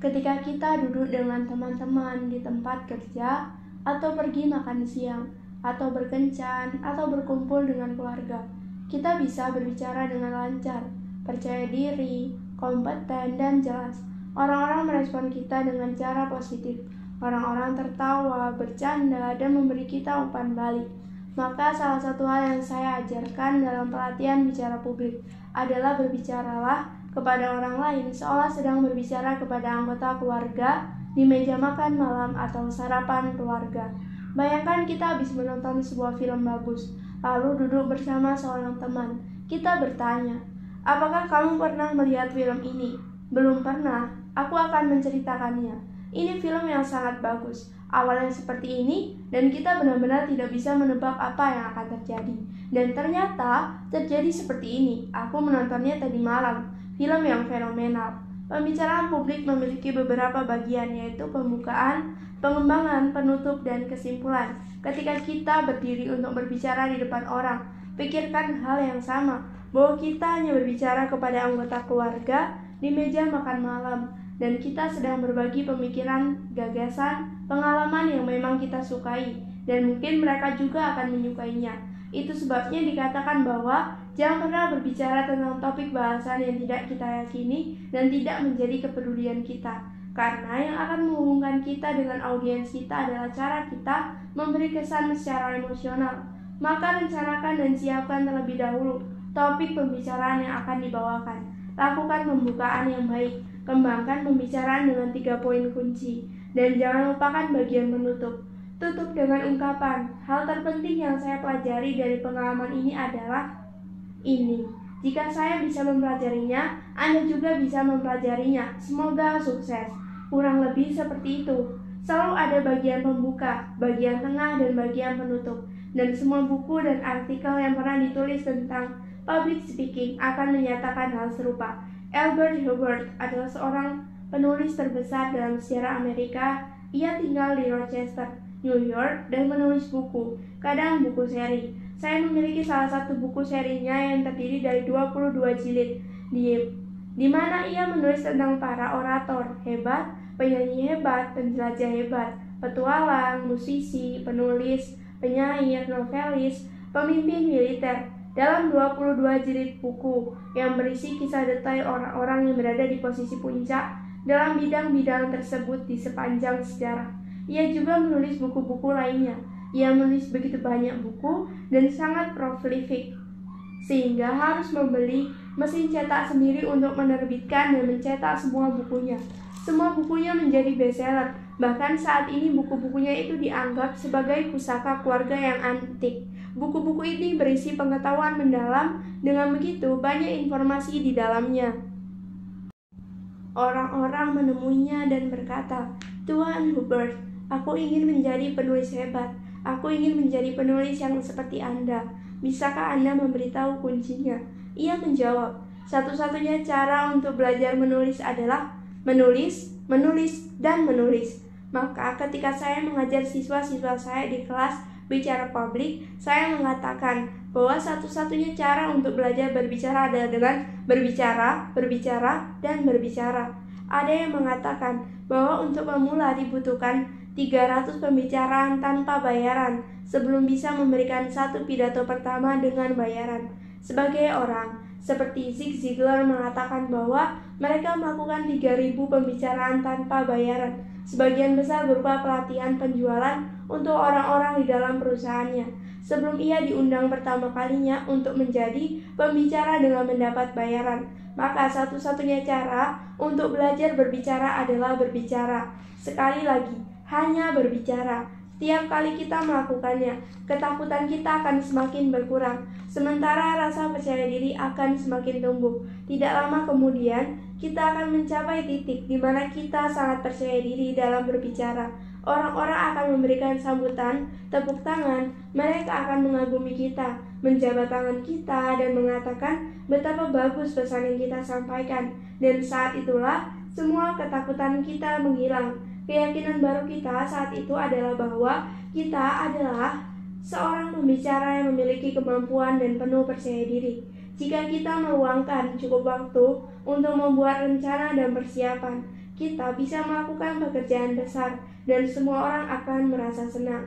Ketika kita duduk dengan teman-teman di tempat kerja, atau pergi makan siang, atau berkencan, atau berkumpul dengan keluarga, kita bisa berbicara dengan lancar, percaya diri, kompeten, dan jelas. Orang-orang merespon kita dengan cara positif. Orang-orang tertawa, bercanda, dan memberi kita umpan balik. Maka salah satu hal yang saya ajarkan dalam pelatihan bicara publik adalah berbicaralah kepada orang lain seolah sedang berbicara kepada anggota keluarga di meja makan malam atau sarapan keluarga. Bayangkan kita habis menonton sebuah film bagus, lalu duduk bersama seorang teman. Kita bertanya, apakah kamu pernah melihat film ini? Belum pernah, aku akan menceritakannya. Ini film yang sangat bagus. Awalnya seperti ini, dan kita benar-benar tidak bisa menebak apa yang akan terjadi. Dan ternyata terjadi seperti ini. Aku menontonnya tadi malam. Film yang fenomenal. Pembicaraan publik memiliki beberapa bagian, yaitu pembukaan, pengembangan, penutup, dan kesimpulan. Ketika kita berdiri untuk berbicara di depan orang, pikirkan hal yang sama, bahwa kita hanya berbicara kepada anggota keluarga di meja makan malam, dan kita sedang berbagi pemikiran, gagasan, pengalaman yang memang kita sukai, dan mungkin mereka juga akan menyukainya. Itu sebabnya dikatakan bahwa jangan pernah berbicara tentang topik bahasan yang tidak kita yakini dan tidak menjadi kepedulian kita. Karena yang akan menghubungkan kita dengan audiens kita adalah cara kita memberi kesan secara emosional. Maka rencanakan dan siapkan terlebih dahulu topik pembicaraan yang akan dibawakan. Lakukan pembukaan yang baik. Kembangkan pembicaraan dengan 3 poin kunci. Dan jangan lupakan bagian penutup. Tutup dengan ungkapan, hal terpenting yang saya pelajari dari pengalaman ini adalah ini. Jika saya bisa mempelajarinya, Anda juga bisa mempelajarinya. Semoga sukses. Kurang lebih seperti itu. Selalu ada bagian pembuka, bagian tengah, dan bagian penutup. Dan semua buku dan artikel yang pernah ditulis tentang public speaking akan menyatakan hal serupa. Albert Hubbard adalah seorang penulis terbesar dalam sejarah Amerika. Ia tinggal di Rochester, New York, dan menulis buku, kadang buku seri. Saya memiliki salah satu buku serinya yang terdiri dari 22 jilid, di mana ia menulis tentang para orator hebat, penyanyi hebat, penjelajah hebat, petualang, musisi, penulis, penyair, novelis, pemimpin militer. Dalam 22 jilid buku yang berisi kisah detail orang-orang yang berada di posisi puncak dalam bidang-bidang tersebut di sepanjang sejarah. Ia juga menulis buku-buku lainnya. Ia menulis begitu banyak buku dan sangat prolific, sehingga harus membeli mesin cetak sendiri untuk menerbitkan dan mencetak semua bukunya. Semua bukunya menjadi bestseller. Bahkan saat ini buku-bukunya itu dianggap sebagai pusaka keluarga yang antik. Buku-buku ini berisi pengetahuan mendalam, dengan begitu banyak informasi di dalamnya. Orang-orang menemuinya dan berkata, "Tuan Hubbard, aku ingin menjadi penulis hebat. Aku ingin menjadi penulis yang seperti Anda. Bisakah Anda memberitahu kuncinya?" Ia menjawab, "Satu-satunya cara untuk belajar menulis adalah menulis, menulis, dan menulis." Maka ketika saya mengajar siswa-siswa saya di kelas bicara publik, saya mengatakan bahwa satu-satunya cara untuk belajar berbicara adalah dengan berbicara, berbicara, dan berbicara. Ada yang mengatakan bahwa untuk memula dibutuhkan 300 pembicaraan tanpa bayaran sebelum bisa memberikan satu pidato pertama dengan bayaran. Sebagai orang seperti Zig Ziglar mengatakan bahwa mereka melakukan 3.000 pembicaraan tanpa bayaran, sebagian besar berupa pelatihan penjualan untuk orang-orang di dalam perusahaannya, sebelum ia diundang pertama kalinya untuk menjadi pembicara dengan mendapat bayaran. Maka satu-satunya cara untuk belajar berbicara adalah berbicara. Sekali lagi, hanya berbicara. Setiap kali kita melakukannya, ketakutan kita akan semakin berkurang, sementara rasa percaya diri akan semakin tumbuh. Tidak lama kemudian, kita akan mencapai titik di mana kita sangat percaya diri dalam berbicara. Orang-orang akan memberikan sambutan, tepuk tangan, mereka akan mengagumi kita, menjabat tangan kita, dan mengatakan betapa bagus pesan yang kita sampaikan. Dan saat itulah, semua ketakutan kita menghilang. Keyakinan baru kita saat itu adalah bahwa kita adalah seorang pembicara yang memiliki kemampuan dan penuh percaya diri. Jika kita meluangkan cukup waktu untuk membuat rencana dan persiapan, kita bisa melakukan pekerjaan besar dan semua orang akan merasa senang.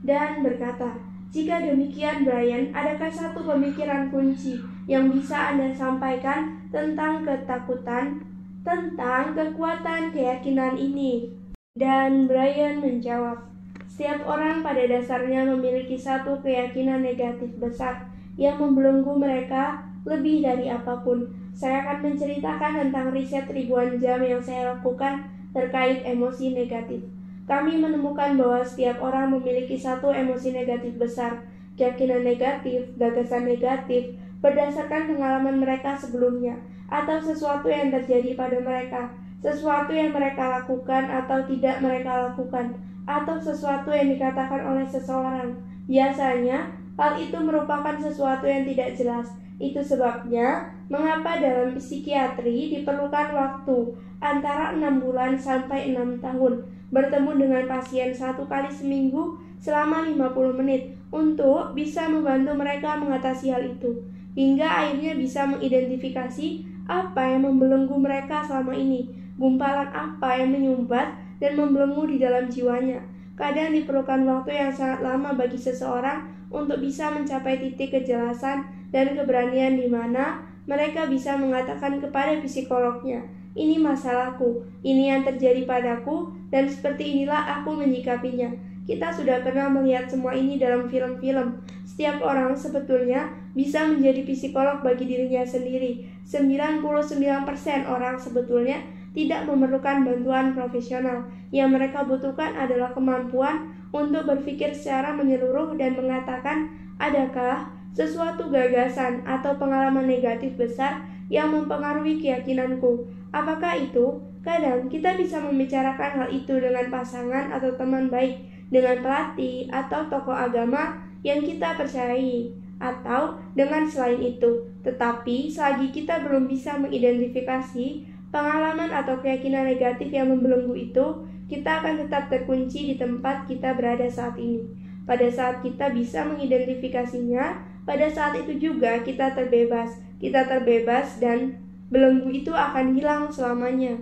Dan berkata, "Jika demikian Brian, adakah satu pemikiran kunci yang bisa Anda sampaikan tentang ketakutan, tentang kekuatan keyakinan ini?" Dan Brian menjawab, "Setiap orang pada dasarnya memiliki satu keyakinan negatif besar yang membelenggu mereka lebih dari apapun. Saya akan menceritakan tentang riset ribuan jam yang saya lakukan terkait emosi negatif. Kami menemukan bahwa setiap orang memiliki satu emosi negatif besar, keyakinan negatif, gagasan negatif, berdasarkan pengalaman mereka sebelumnya, atau sesuatu yang terjadi pada mereka, sesuatu yang mereka lakukan atau tidak mereka lakukan, atau sesuatu yang dikatakan oleh seseorang. Biasanya, hal itu merupakan sesuatu yang tidak jelas. Itu sebabnya mengapa dalam psikiatri diperlukan waktu antara 6 bulan sampai 6 tahun bertemu dengan pasien 1 kali seminggu selama 50 menit untuk bisa membantu mereka mengatasi hal itu, hingga akhirnya bisa mengidentifikasi apa yang membelenggu mereka selama ini, gumpalan apa yang menyumbat dan membelenggu di dalam jiwanya. Kadang diperlukan waktu yang sangat lama bagi seseorang untuk bisa mencapai titik kejelasan dan keberanian di mana mereka bisa mengatakan kepada psikolognya, "Ini masalahku, ini yang terjadi padaku, dan seperti inilah aku menyikapinya." Kita sudah pernah melihat semua ini dalam film-film. Setiap orang sebetulnya bisa menjadi psikolog bagi dirinya sendiri. 99% orang sebetulnya tidak memerlukan bantuan profesional. Yang mereka butuhkan adalah kemampuan untuk berpikir secara menyeluruh dan mengatakan, adakah sesuatu gagasan atau pengalaman negatif besar yang mempengaruhi keyakinanku? Apakah itu? Kadang kita bisa membicarakan hal itu dengan pasangan atau teman baik, dengan pelatih atau tokoh agama yang kita percayai, atau dengan selain itu. Tetapi selagi kita belum bisa mengidentifikasi pengalaman atau keyakinan negatif yang membelenggu itu, kita akan tetap terkunci di tempat kita berada saat ini. Pada saat kita bisa mengidentifikasinya, pada saat itu juga kita terbebas dan belenggu itu akan hilang selamanya.